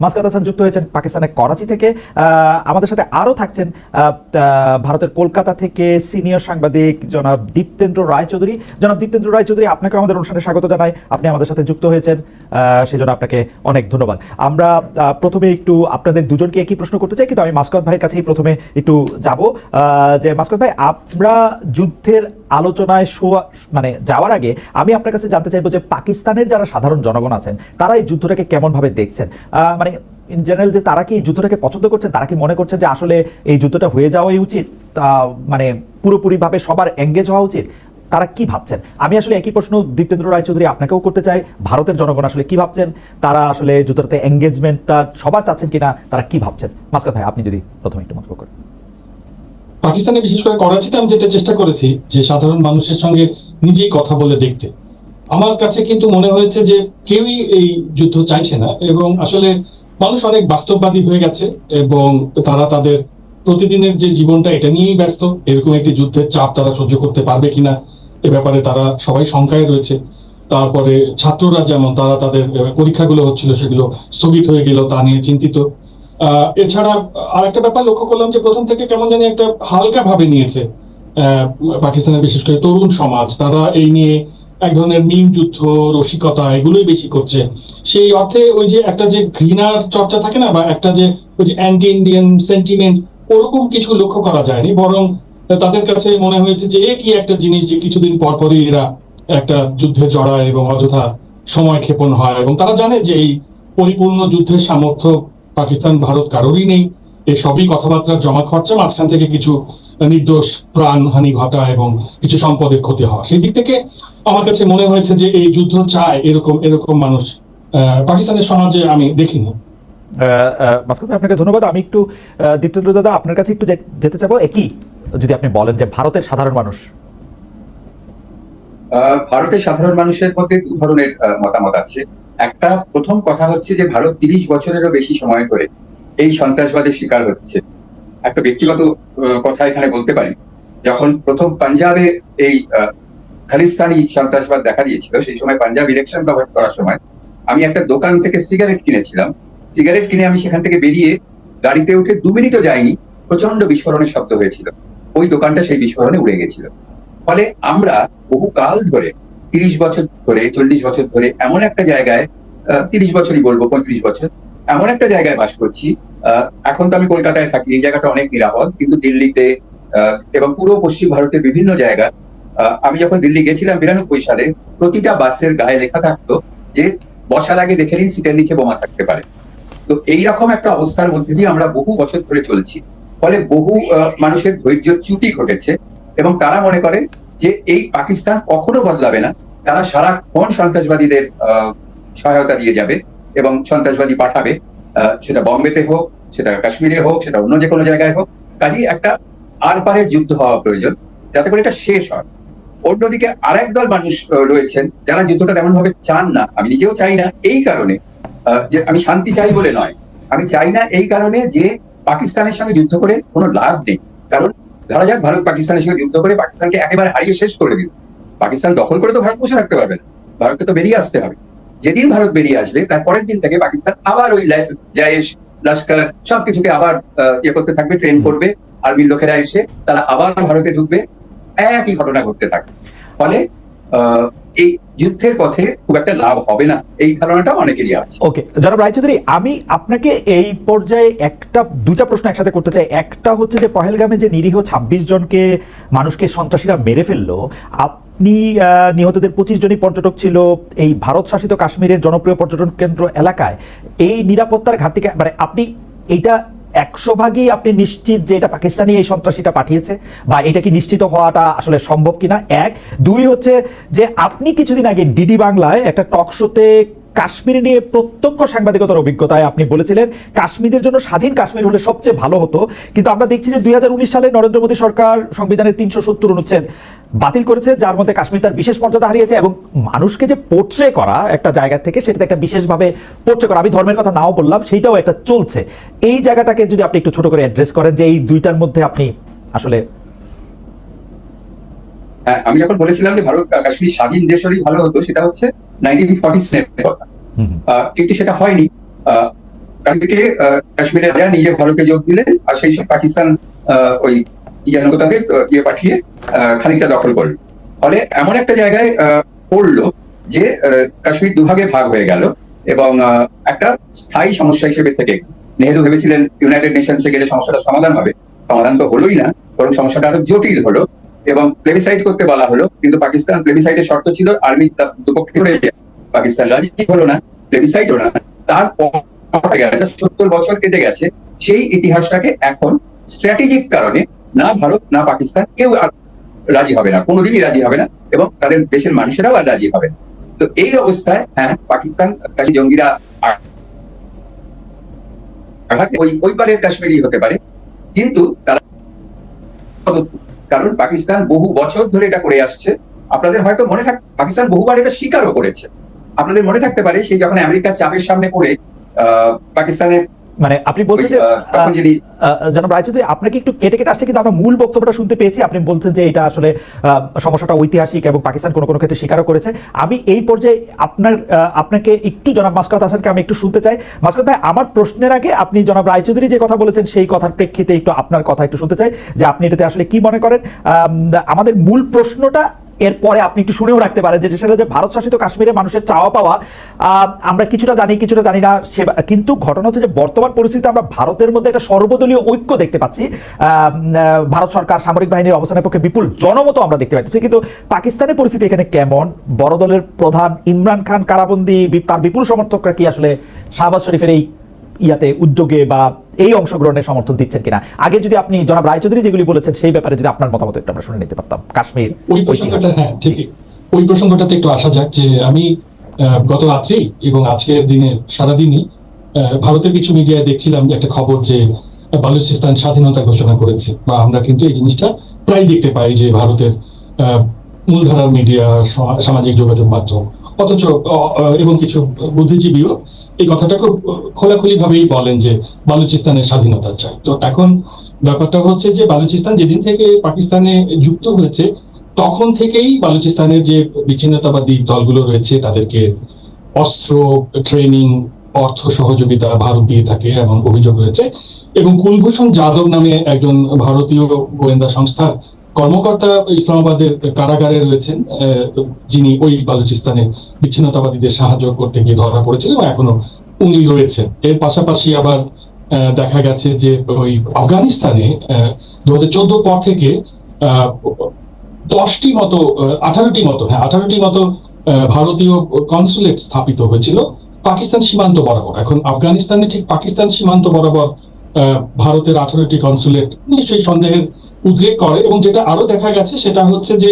মাসকাত হাসান যুক্ত হয়েছেন পাকিস্তানের করাচি থেকে। আমাদের সাথে আরও থাকছেন ভারতের কলকাতা থেকে সিনিয়র সাংবাদিক জনাব দীপ্তেন্দ্র রায়চৌধুরী। জনাব দীপ্তেন্দ্র রায়চৌধুরী, আপনাকে আমাদের অনুষ্ঠানে স্বাগত জানাই। আপনি আমাদের সাথে যুক্ত হয়েছেন, সেজন্য আপনাকে অনেক ধন্যবাদ। আমরা প্রথমে একটু আপনাদের দুজনকে একই প্রশ্ন করতে চাই, কিন্তু আমি মাসকাত ভাইয়ের কাছেই প্রথমে একটু যাব। যে মাসকাত ভাই, আমরা যুদ্ধের আলোচনায় মানে যাওয়ার আগে আমি আপনার কাছে জানতে চাইবো যে পাকিস্তানের যারা সাধারণ জনগণ আছেন তারা এই যুদ্ধটাকে কেমন ভাবে দেখছেন, মানে ইন জেনারেল, যে তারা কি এই যুদ্ধটাকে পছন্দ করছেন, তারা কি মনে করছেন যে আসলে এই যুদ্ধটা হয়ে যাওয়াই উচিত, মানে পুরোপুরিভাবে সবার এঙ্গেজ হওয়া উচিত, তারা কি ভাবছেন? আমি আসলে একই প্রশ্ন দীপ্তেন্দ্র রায়চৌধুরী আপনাকেও করতে চাই। ভারতের জনগণ আসলে কি ভাবছেন, তারা আসলে যুদ্ধটাতে এঙ্গেজমেন্টটা সবার চাচ্ছেন কিনা, তারা কি ভাবছেন? মাসকাত ভাই, আপনি যদি প্রথমে একটু মন্তব্য করেন। পাকিস্তানে বিশেষ করে করাচিতে আমি যেটা চেষ্টা করেছি যে সাধারণ মানুষের সঙ্গে নিজেই কথা বলে দেখতে, আমার কাছে কিন্তু মনে হয়েছে যে কেউই এই যুদ্ধ চাইছে না এবং আসলে মানুষ অনেক বাস্তববাদী হয়ে গেছে এবং তারা তাদের প্রতিদিনের যে জীবনটা এটা নিয়েই ব্যস্ত। এরকম একটি যুদ্ধের চাপ তারা সহ্য করতে পারবে কিনা এ ব্যাপারে তারা সবাই শঙ্কায় রয়েছে। তারপরে ছাত্ররা যেমন তারা তাদের পরীক্ষাগুলো হচ্ছিল সেগুলো স্থগিত হয়ে গেল তা নিয়ে চিন্তিত। এছাড়া আরেকটা ব্যাপার লক্ষ্য করলাম যে প্রথম থেকে কেমন জানি একটা হালকা ভাবে নিয়েছে পাকিস্তানের বিশেষ করে তরুণ সমাজ। তারা এই নিয়ে এক ধরনের মিম যুদ্ধ, রসিকতা এগুলোই বেশি করছে। সেই অর্থে ওই যে একটা যে ঘৃণার চর্চা থাকে না, বা একটা যে ওই যে অ্যান্টি ইন্ডিয়ান সেন্টিমেন্ট, ওরকম কিছু লক্ষ্য করা যায়নি। বরং তাদের কাছে মনে হয়েছে যে কি একটা জিনিস যে কিছুদিন পর পরই এরা একটা যুদ্ধে জড়ায় এবং অযথা সময় ক্ষেপণ হয়, এবং তারা জানে যে এই পরিপূর্ণ যুদ্ধের সামর্থ্য পাকিস্তান ভারত কারোরই নেই। এই সবই কথাবার্তার জমা খরচা, মাঝখান থেকে কিছু নির্দোষ প্রাণহানি ঘটা এবং কিছু সম্পদের ক্ষতি হওয়া। সেই দিক থেকে আমার কাছে মনে হয়েছে যে এই যুদ্ধ চায় এরকম এরকম মানুষ পাকিস্তানের সমাজে আমি দেখিনি। মাসকাত ভাই, আপনাকে ধন্যবাদ। আমি একটু দীপ্তেন্দ্র দাদা আপনার কাছে একটু যেতে চাবো। একই যদি আপনি বলেন যে ভারতের সাধারণ মানুষ। ভারতের সাধারণ মানুষের মধ্যে দু ধরনের মতামত আছে। একটা প্রথম কথা হচ্ছে যে ভারত 30 বছরেরও বেশি সময় ধরে এই সন্ত্রাসবাদের শিকার হচ্ছে। একটা ব্যক্তিগত কথা এখানে বলতে পারি, যখন প্রথম পাঞ্জাবে এই খালিস্তানি সন্ত্রাসবাদ দেখা দিয়েছিল, সেই সময় পাঞ্জাব ইলেকশন কভার করার সময় আমি একটা দোকান থেকে সিগারেট কিনেছিলাম। সিগারেট কিনে আমি সেখান থেকে বেরিয়ে গাড়িতে উঠে 2 মিনিটও যাইনি, প্রচন্ড বিস্ফোরণের শব্দ হয়েছিল। ওই দোকানটা সেই বিস্ফোরণে উড়ে গেছিল। ফলে আমরা বহু কাল ধরে, 30 বছর ধরে, 40 বছর ধরে এমন একটা জায়গায়, 30 বছরই বলবো, 35 বছর এমন একটা জায়গায় বাস করছি। এখন তো আমি কলকাতায় থাকি, এই জায়গাটা অনেক নিরাপদ, কিন্তু দিল্লিতে এবং পুরো পশ্চিম ভারতের বিভিন্ন জায়গা, আমি যখন দিল্লি গেছিলাম 92 সালে, প্রতিটা বাসের গায়ে লেখা থাকতো যে বসার আগে দেখে নিন সিটের নিচে বোমা থাকতে পারে। তো এইরকম একটা অবস্থার মধ্যে দিয়ে আমরা বহু বছর ধরে চলছি। ফলে বহু মানুষের ধৈর্যচ্যুতি ঘটেছে এবং তারা মনে করে যে এই পাকিস্তান কখনো বদলাবে না। তারা সারাক্ষণ সন্ত্রাসবাদীদের সহায়তা দিয়ে যাবে এবং সন্ত্রাসবাদী পাঠাবে, সেটা বম্বেতে হোক, সেটা কাশ্মীরে হোক, সেটা অন্য যে কোনো জায়গায় হোক। কাজেই একটা আর পারের যুদ্ধ হওয়া প্রয়োজন, যাতে করে এটা শেষ হয়। অন্যদিকে আরেক দল মানুষ রয়েছেন যারা যুদ্ধটা তেমন ভাবে চান না। আমি নিজেও চাই না এই কারণে, যে আমি শান্তি চাই বলে নয়, আমি চাই না এই কারণে যে পাকিস্তানের সঙ্গে যুদ্ধ করে কোনো লাভ নেই। কারণ ধরা যাক ভারত পাকিস্তানের সঙ্গে যুদ্ধ করে পাকিস্তানকে একেবারে হারিয়ে শেষ করে দিল, পাকিস্তান দখল করে তো ভারত বসে থাকতে পারবে না, ভারতকে তো বেরিয়ে আসতে হবে। যেদিন ভারত বেরিয়ে আসবে তার পরের দিন থেকে পাকিস্তান আবার ওই জায়েশ, লস্কর সবকিছুকে আবার ইয়ে করতে থাকবে, ট্রেন করবে, আর্মির লোকেরা এসে তারা আবার ভারতে ঢুকবে, একই ঘটনা ঘটতে থাকবে। ফলে এই যুদ্ধের পথে খুব একটা লাভ হবে না, এই ধারণাটা অনেকেরই আছে। ওকে, জনাব রায়চৌধুরী, আমি আপনাকে এই পর্যায়ে দুটা প্রশ্ন একসাথে করতে চাই। একটা হচ্ছে যে পহেলগামে যে নিরীহ 26 জনকে মানুষকে সন্ত্রাসীরা মেরে ফেললো, আপনি নিহতদের 25 জনই পর্যটক ছিল এই ভারত শাসিত কাশ্মীরের জনপ্রিয় পর্যটন কেন্দ্র এলাকায়। এই নিরাপত্তার ঘাটতিকে, মানে আপনি এইটা 100 ভাগই আপনি নিশ্চিত যে এটা পাকিস্তানি এই সন্ত্রাসীটা পাঠিয়েছে, বা এটা কি নিশ্চিত হওয়াটা আসলে সম্ভব কিনা? এক। দুই হচ্ছে যে আপনি কিছুদিন আগে ডিডি বাংলায় একটা টক শোতে কাশ্মীর নিয়ে প্রত্যক্ষ সাংবাদিকতার অভিজ্ঞতায় আপনি বলেছিলেন কাশ্মীরের জন্য স্বাধীন কাশ্মীর হলে সবচেয়ে ভালো হতো। কিন্তু আমরা দেখছি যে 2019 সালে নরেন্দ্র মোদী সরকার সংবিধানের 370 অনুচ্ছেদ বাতিল করেছে, যার মধ্যে কাশ্মীর তার বিশেষ মর্যাদা হারিয়েছে, এবং মানুষকে যে পোর্ট্রে করা একটা জায়গা থেকে সেটাতে একটা বিশেষভাবে পোর্ট্রে করা, আমি ধর্মের কথা নাও বললাম, সেইটাও একটা চলছে। এই জায়গাটাকে যদি আপনি একটু ছোট করে অ্যাড্রেস করেন যে এই দুইটার মধ্যে আপনি আসলে। আমি যখন বলেছিলাম যে ভারত কাশ্মীর স্বাধীন দেশ হলেই ভালো হতো, সেটা হচ্ছে 1947 কথা, কিন্তু সেটা হয়নি। কালকে কাশ্মীরের রাজা নিজে ভারতে যোগ দিলেন, আর সেই সব পাকিস্তান ওই তাকে ইয়ে পাঠিয়ে খানিকটা দখল করলো। ফলে এমন একটা জায়গায় পড়লো যে কাশ্মীর দুভাগে ভাগ হয়ে গেল এবং একটা স্থায়ী সমস্যা হিসেবে থেকে নেহেরু ভেবেছিলেন ইউনাইটেড নেশনসে গেলে সমস্যাটার সমাধান হবে, সমাধান তো হলোই না, বরং সমস্যাটা আরো জটিল হলো এবং প্লেবিসাইড করতে বলা হলো। কিন্তু পাকিস্তান প্লেবিসাইডের শর্ত ছিল আর্মি দুপক্ষে করে যায়, পাকিস্তান রাজি হলো না, প্লেবিসাইড হলো না। তারপর 70 বছর কেটে গেছে, সেই ইতিহাসটাকে এখন স্ট্র্যাটেজিক কারণে না ভারত না পাকিস্তান কেউ আর রাজি হবে না, কোনোদিনই রাজি হবে না, এবং তাদের দেশের মানুষেরাও আর রাজি হবে না। তো এই অবস্থায় হ্যাঁ, পাকিস্তান জঙ্গিরা ওই পারের কাশ্মীরি হতে পারে, কিন্তু তারা, কারণ পাকিস্তান বহু বছর ধরে এটা করে আসছে। আপনাদের হয়তো মনে পাকিস্তান বহুবার এটা স্বীকারও করেছে। আপনাদের মনে থাকতে পারে সেই যখন আমেরিকার চাপের সামনে পড়ে পাকিস্তানের, মানে আপনি বলছেন যে জনাব রায়চৌধুরী, আপনাকে একটু কেটে কেটে আসছে, কিন্তু আমরা মূল বক্তব্যটা শুনতে পেয়েছি। আপনি বলছেন যে এটা আসলে সমস্যাটা ঐতিহাসিক এবং পাকিস্তান কোনো কোনো ক্ষেত্রে স্বীকারও করেছে। আমি এই পর্যায়ে আপনাকে একটু, জনাব মাসকাত হাসানকে আমি একটু শুনতে চাই। মাসকাত ভাই, আমার প্রশ্নের আগে আপনি জনাব রায়চৌধুরী যে কথা বলেছেন সেই কথার প্রেক্ষিতে একটু আপনার কথা একটু শুনতে চাই, যে আপনি এটাতে আসলে কি মনে করেন। আমাদের মূল প্রশ্নটা এরপরে আপনি একটু শুনেও রাখতে পারেন, যে সেটা যে ভারত শাসিত কাশ্মীরের মানুষের চাওয়া পাওয়া আমরা কিছুটা জানি কিছুটা জানি না, কিন্তু ঘটনা হচ্ছে যে বর্তমান পরিস্থিতিতে আমরা ভারতের মধ্যে একটা সর্বদলীয় ঐক্য দেখতে পাচ্ছি। ভারত সরকার সামরিক বাহিনীর অবস্থানের পক্ষে বিপুল জনমত আমরা দেখতে পাচ্ছি, কিন্তু পাকিস্তানের পরিস্থিতি এখানে কেমন? বড় দলের প্রধান ইমরান খান কারাবন্দী, তার বিপুল সমর্থকরা কি আসলে শাহবাজ শরীফের এই উদ্যোগে বা এই অংশগ্রহণের সমর্থন দিচ্ছেন কিনা? আগে যদি আপনি জনাব রায়চৌধুরী যেগুলি বলেছেন সেই ব্যাপারে যদি আপনার মতামত একটু আমরা শুনে নিতে পারতাম। কাশ্মীর ওই প্রসঙ্গটা, হ্যাঁ ঠিকই, ওই প্রসঙ্গটাতে একটু আসা যাক। যে আমি গত রাত্রি এবং আজকের দিনে সারাদিনই ভারতের কিছু মিডিয়ায় দেখছিলাম একটা খবর যে বালুচিস্তান স্বাধীনতা ঘোষণা করেছে, বা আমরা কিন্তু এই জিনিসটা প্রায় দেখতে পাই যে ভারতের মূলধারার মিডিয়া, সামাজিক যোগাযোগ মাধ্যম, অথচ এবং কিছু বুদ্ধিজীবীও এই কথাটা খুব খোলাখুলি ভাবেই বলেন যে বালুচিস্তানের স্বাধীনতা চাই। তো এখন ব্যাপারটা হচ্ছে যে বালুচিস্তান যেদিন থেকে পাকিস্তানে যুক্ত হয়েছে তখন থেকেই বালুচিস্তানের যে বিচ্ছিন্নতাবাদী দলগুলো রয়েছে তাদেরকে অস্ত্র, ট্রেনিং, অর্থ সহযোগিতা ভারত দিয়ে থাকে এমন অভিযোগ রয়েছে। এবং কুলভূষণ যাদব নামে একজন ভারতীয় গোয়েন্দা সংস্থার কর্মকর্তা ইসলামাবাদের কারাগারে রয়েছেন, যিনি ওই বালুচিস্তানে বিচ্ছিন্নতাবাদীদের সাহায্য করতে গিয়ে ধরা পড়েছিলেন এবং এখনো উনি রয়েছেন। এর পাশাপাশি আবার দেখা গেছে যে ওই আফগানিস্তানে 2014 পর থেকে 18টি মতো ভারতীয় কনসুলেট স্থাপিত হয়েছিল পাকিস্তান সীমান্ত বরাবর। এখন আফগানিস্তানে ঠিক পাকিস্তান সীমান্ত বরাবর ভারতের 18টি কনসুলেট নিশ্চয়ই সন্দেহের উদ্রেক করে। এবং যেটা আরো দেখা গেছে সেটা হচ্ছে যে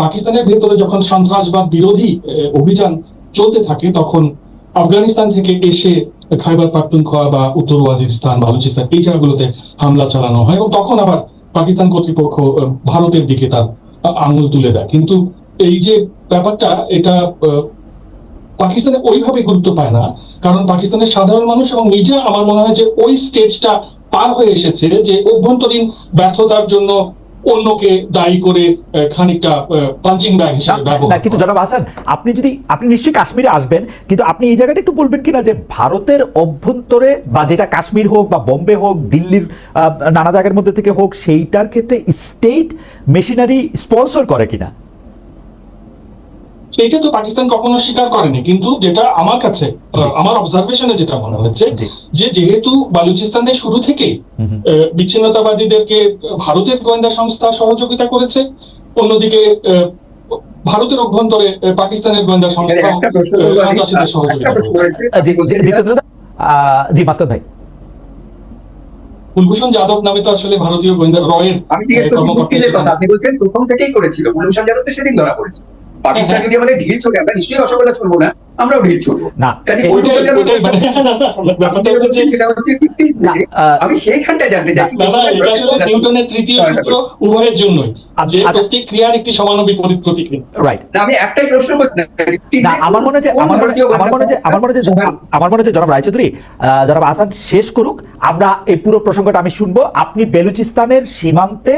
পাকিস্তানের ভেতরে যখন সন্ত্রাসবাদ বিরোধী অভিযান চলতে থাকে তখন আফগানিস্তান থেকে এসে খাইবার পাখতুনখোয়া বা উত্তর ওয়াজিরিস্তান, বালুচিস্তান এই জায়গাগুলোতে হামলা চালানো হয় এবং তখন আবার পাকিস্তান কর্তৃপক্ষ ভারতের দিকে তার আঙুল তুলে দেয়। কিন্তু এই যে ব্যাপারটা, এটা পাকিস্তানে ওইভাবে গুরুত্ব পায় না, কারণ পাকিস্তানের সাধারণ মানুষ এবং মিডিয়া আমার মনে হয় যে ওই স্টেজটা পার হয়ে এসেছে যে অভ্যন্তরীণ ব্যর্থতার জন্য অন্যকে দায়ী করে খানিকটা পাঞ্চিং ব্যাগ হিসেবে ব্যবহার। কিন্তু জনাব হাসান, আপনি নিশ্চয়ই কাশ্মীরে আসবেন, কিন্তু আপনি এই জায়গাটা একটু বলবেন কিনা যে ভারতের অভ্যন্তরে বা যেটা কাশ্মীর হোক বা বোম্বে হোক, দিল্লির নানা জায়গার মধ্যে থেকে হোক, সেইটার ক্ষেত্রে স্টেট মেশিনারি স্পন্সর করে কিনা? এটা তো পাকিস্তান কখনো স্বীকার করেনি, কিন্তু যেটা আমার কাছে, আমার অবজারভেশনে যেটা মনে হচ্ছে যে যেহেতু বালুচিস্তানে শুরু থেকেই বিচ্ছিন্নতাবাদীদেরকে ভারতের গোয়েন্দা সংস্থা সহযোগিতা করেছে, অন্যদিকে ভারতের অভ্যন্তরে পাকিস্তানের গোয়েন্দা সংস্থা সন্ত্রাসীদের সহযোগিতা করেছে। জি মাসকাত ভাই, কুলভূষণ যাদব নামে তো আসলে ভারতীয় গোয়েন্দা রয়ের আমি জিজ্ঞেস করছি, আপনি বলছেন প্রথম থেকেই করেছিল, কুলভূষণ যাদব তো সেদিন ধরা পড়েছে। পাকিস্তান যদি আমাদের ঢিল ছোটে, আমরা নিশ্চয়ই রসগোল্লা ছুড়বো না, আমরাও ঢিল ছুড়বো না। আমি সেইখানটা জানতে চাই নিউটনের তৃতীয় সূত্র উভয়ের জন্যই, যে প্রত্যেক ক্রিয়ার একটি সমানুবিপরীত প্রতিক্রিয়া। রাইট। আমি একটাই প্রশ্ন করছি, আমার মনে হয় জনাব রায়চৌধুরী, জনাব হাসান শেষ করুক, আমরা এই পুরো প্রসঙ্গটা আমি শুনবো। আপনি বেলুচিস্তানের সীমান্তে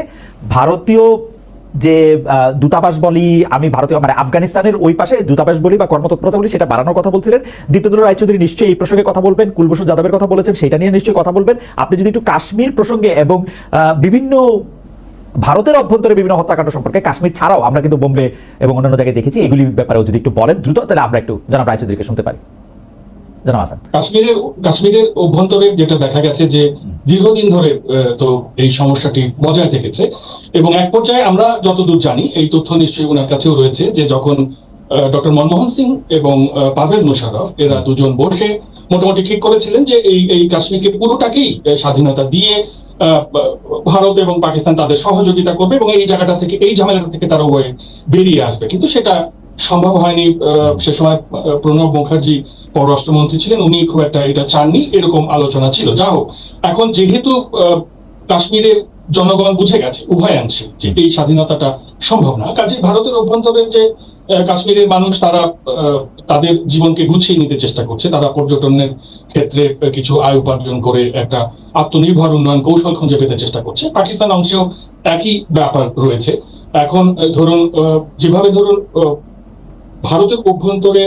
ভারতীয় যে দূতাবাস বলি, আমি ভারতীয় মানে আফগানিস্তানের ওই পাশে দূতাবাস বলি বা কর্মতৎপরতা বলি সেটা বাড়ানোর কথা বলছিলেন। দীপ্তেন্দ্র রায়চৌধুরী নিশ্চয়ই এই প্রসঙ্গে কথা বলবেন, কুলভূষণ যাদবের কথা বলেছেন, সেটা নিয়ে নিশ্চয়ই কথা বলবেন। আপনি যদি একটু কাশ্মীর প্রসঙ্গে এবং বিভিন্ন ভারতের অভ্যন্তরে বিভিন্ন হত্যাকাণ্ড সম্পর্কে, কাশ্মীর ছাড়াও আমরা কিন্তু বোম্বে এবং অন্যান্য জায়গায় দেখেছি, এগুলির ব্যাপারেও যদি একটু বলেন দ্রুত, তাহলে আমরা একটু জনাব রায়চৌধুরীকে শুনতে পারি। জনাব হাসান। কাশ্মীরের অভ্যন্তরে যেটা দেখা গেছে যে দীর্ঘদিন ধরে তো এই সমস্যাটি বজায় থেকেছে, এবং এক পর্যায়ে আমরা যতদূর জানি, এই তথ্য নিশ্চয়ই ওনার কাছেও রয়েছে, যে যখন ডক্টর মনমোহন সিং এবং পারভেজ মোশাররফ এরা দুজন বসে মোটামুটি ঠিক করেছিলেন যে এই কাশ্মীরকে পুরোটাকেই স্বাধীনতা দিয়ে ভারত এবং পাকিস্তান তাদের সহযোগিতা করবে এবং এই জায়গাটা থেকে, এই ঝামেলাটা থেকে তারা উভয়ে বেরিয়ে আসবে। কিন্তু সেটা সম্ভব হয়নি। সে সময় প্রণব মুখার্জি পররাষ্ট্রমন্ত্রী ছিলেন, উনি খুব একটা এটা চাননি, এরকম আলোচনা ছিল। যা হোক, এখন যেহেতু কাশ্মীরের জনগণ বুঝে গেছে উভয়াংশে যে এই স্বাধীনতাটা সম্ভব না, কাজেই ভারতের অভ্যন্তরে যে কাশ্মীরের মানুষ তারা তাদের জীবনকে গুছিয়ে নিতে চেষ্টা করছে, তারা পর্যটনের ক্ষেত্রে কিছু আয় উপার্জন করে একটা আত্মনির্ভর উন্নয়ন কৌশল খুঁজে পেতে চেষ্টা করছে। পাকিস্তান অংশেও একই ব্যাপার রয়েছে। এখন ধরুন, যেভাবে ধরুন ভারতের অভ্যন্তরে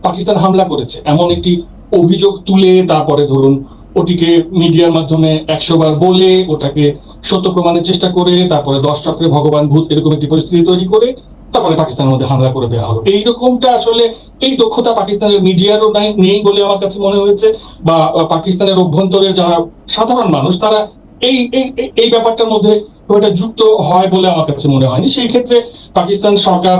পাকিস্তান হামলা করেছে এমন একটি অভিযোগ তুলে, তারপরে ধরুন ওটিকে মিডিয়ার মাধ্যমে 100 বার বলে, ওটাকে সত্য প্রমাণের চেষ্টা করে, তারপরে 10 চক্রে ভগবান ভূত এরকম একটি পরিস্থিতি তৈরি করে তারপরে পাকিস্তানের মধ্যে হামলা করে দেওয়া হলো। এইরকমটা আসলে এই দক্ষতা পাকিস্তানের মিডিয়ারও নেই বলে আমার কাছে মনে হয়েছে, বা পাকিস্তানের অভ্যন্তরে যারা সাধারণ মানুষ তারা এই এই ব্যাপারটার মধ্যে ওটা যুক্ত হয় বলে আমার কাছে মনে হয়নি। সেই ক্ষেত্রে পাকিস্তান সরকার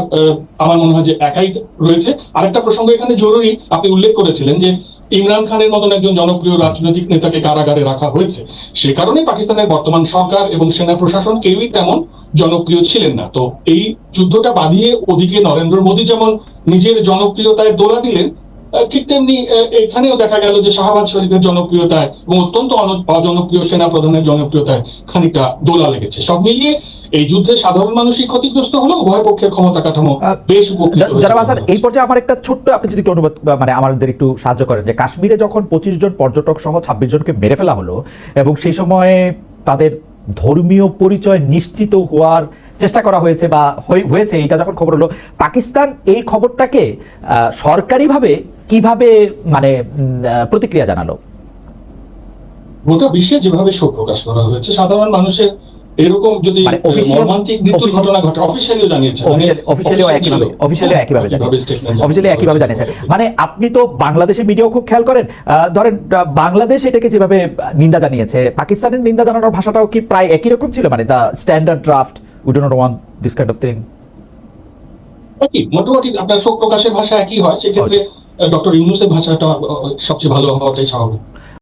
আমার মনে হয় যে একাই রয়েছে। আরেকটা প্রসঙ্গ এখানে জরুরি, আপনি উল্লেখ করেছিলেন যে ইমরান খানের মতন একজন জনপ্রিয় রাজনৈতিক নেতাকে কারাগারে রাখা হয়েছে। সে কারণে পাকিস্তানের বর্তমান সরকার এবং সেনা প্রশাসন কেউই তেমন জনপ্রিয় ছিলেন না। তো এই যুদ্ধটা বাঁধিয়ে ওদিকে নরেন্দ্র মোদী যেমন নিজের জনপ্রিয়তায় দোলা দিলেন, ঠিক তেমনি এখানেও দেখা গেল যে শাহবাজ শরীফের জনপ্রিয়তায় এবং অত্যন্ত অজনপ্রিয় সেনা প্রধানের জনপ্রিয়তায় খানিকটা দোলা লেগেছে। সব মিলিয়ে এই যুদ্ধে সাধারণ মানুষই ক্ষতিগ্রস্ত হলো, উভয় পক্ষের ক্ষমতা কাঠামো বেশ উপকৃত হয়েছে। এই পর্যায়ে আমার একটা ছোট্ট, আপনি যদি একটু অনুবাদ মানে আমাদের একটু সাহায্য করেন, যে কাশ্মীরে যখন 25 জন পর্যটক সহ 26 জনকে মেরে ফেলা হলো এবং সেই সময়ে তাদের ধর্মীয় পরিচয় নিশ্চিত হওয়ার চেষ্টা করা হয়েছে বা হয়েছে, এটা যখন খবর হলো, পাকিস্তান এই খবরটাকে সরকারিভাবে কিভাবে মানে প্রতিক্রিয়া জানালো? গোটা বিশ্বে যেভাবে শোক প্রকাশ করা হয়েছে, সাধারণ মানুষের এরকম যদি মর্মান্তিক মৃত্যুর ঘটনা ঘটে, অফিশিয়ালিও জানিয়েছে, অফিশিয়ালিও একইভাবে জানিয়েছে। মানে আপনি তো বাংলাদেশের মিডিয়াও খুব খেয়াল করেন, ধরেন বাংলাদেশ এটাকে যেভাবে নিন্দা জানিয়েছে, পাকিস্তানের নিন্দা জানানোর ভাষাটাও কি প্রায় একই রকম ছিল? মানে the standard draft, we do not want this kind of thing. মোটামুটি আপনার শোক প্রকাশের ভাষা একই হয়। সেক্ষেত্রে ডক্টর ইউনূসের ভাষাটা সবচেয়ে ভালো হওয়াটাই স্বাভাবিক।